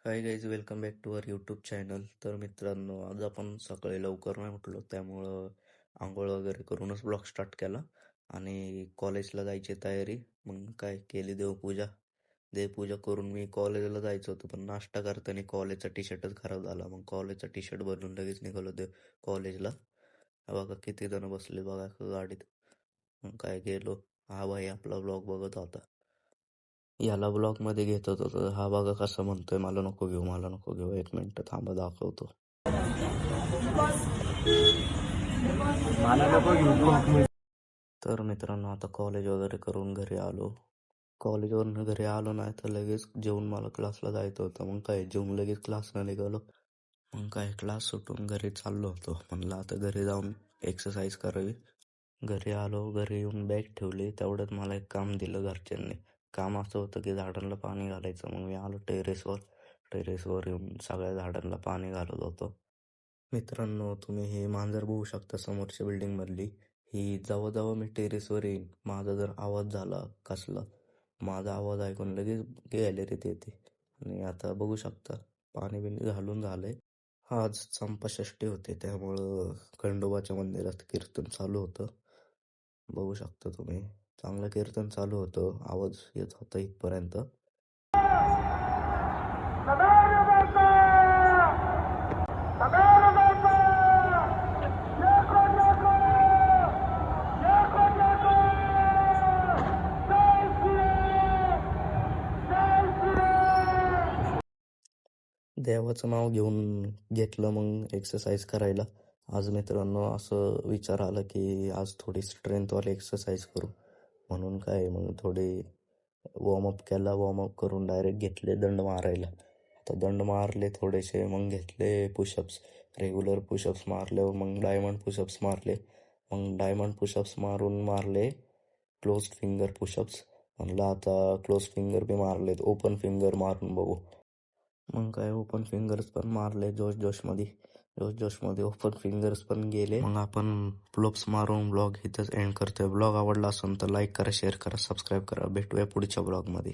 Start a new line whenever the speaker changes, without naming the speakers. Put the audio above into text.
High guys, welcome back to our YouTube channel. तर मित्रांनो, आज आपण सकाळी लवकर नाही उठलो, त्यामुळं आंघोळ वगैरे करूनच ब्लॉग स्टार्ट केला आणि कॉलेजला जायची तयारी. मग काय केली, देवपूजा करून मी कॉलेजला जायचं होतं, पण नाश्ता करताना कॉलेजचा टी शर्टच खराब झाला. मग कॉलेजचा टी शर्ट बनवून लगेच निघालो कॉलेजला. बघा किती जण बसले बघा गाडीत. मग काय गेलो, हा भाई आपला ब्लॉग बघत होता. याला ब्लॉग मध्ये घेत होतो, तर हा बघा कसा म्हणतोय, मला नको घेऊ, मला नको घेऊ. एक मिनिट थांबा, दाखवतो. तर मित्रांनो, आता कॉलेज वगैरे करून घरी आलो. कॉलेजवरून घरी आलो नाही तर लगेच जेवून मला क्लासला जायचं होतं. मग काय जेवून लगेच क्लासला निघालो. मग काय क्लास सुटून घरी चाललो होतो. म्हणलं आता घरी जाऊन एक्सरसाइज करावी. घरी आलो, घरी येऊन बॅग ठेवली. तेवढ्यात मला एक काम दिलं घरच्यांनी. काम असं होतं की झाडांना पाणी घालायचं. मग मी आलो टेरेसवर येऊन सगळ्या झाडांना पाणी घालत होतो. मित्रांनो, तुम्ही हे मांजर बघू शकता समोरच्या बिल्डिंग मधली. ही जेव्हा मी टेरेसवर येईन, माझा जर आवाज झाला कसला, माझा आवाज ऐकून लगेच गॅलरीत येते. आणि आता बघू शकता पाणी बिणी घालून झालंय. आज चंपाषष्ठी होते, त्यामुळं खंडोबाच्या मंदिरात कीर्तन चालू होतं. बघू शकता तुम्ही, चांगलं कीर्तन चालू होतं, आवाज येत होता इथपर्यंत. देवाचं नाव घेऊन घेतलं मग एक्सरसाइज करायला. आज मित्रांनो असं विचार आला की आज थोडी स्ट्रेंथवाली एक्सरसाइज करू, म्हणून काय मग थोडी वॉर्मअप केला. वॉर्मअप करून डायरेक्ट घेतले दंड मारायला. आता दंड मारले थोडेसे, मग घेतले पुशअप्स. रेग्युलर पुशअप्स मारल्यावर मग डायमंड पुशअप्स मारले. मग डायमंड पुशअप्स मारले क्लोज फिंगर पुशअप्स. म्हणलं आता क्लोज फिंगर बी मारलेत, ओपन फिंगर मारून बघू. मग काय ओपन फिंगर्स पण मारले जोशमध्ये ओपन फिंगर्स पण गेले. मग आपण पुलअप्स मारून ब्लॉग इथंच एंड करतोय. ब्लॉग आवडला असेल तर लाईक करा, शेअर करा, सबस्क्राईब करा. भेटूया पुढच्या ब्लॉगमध्ये.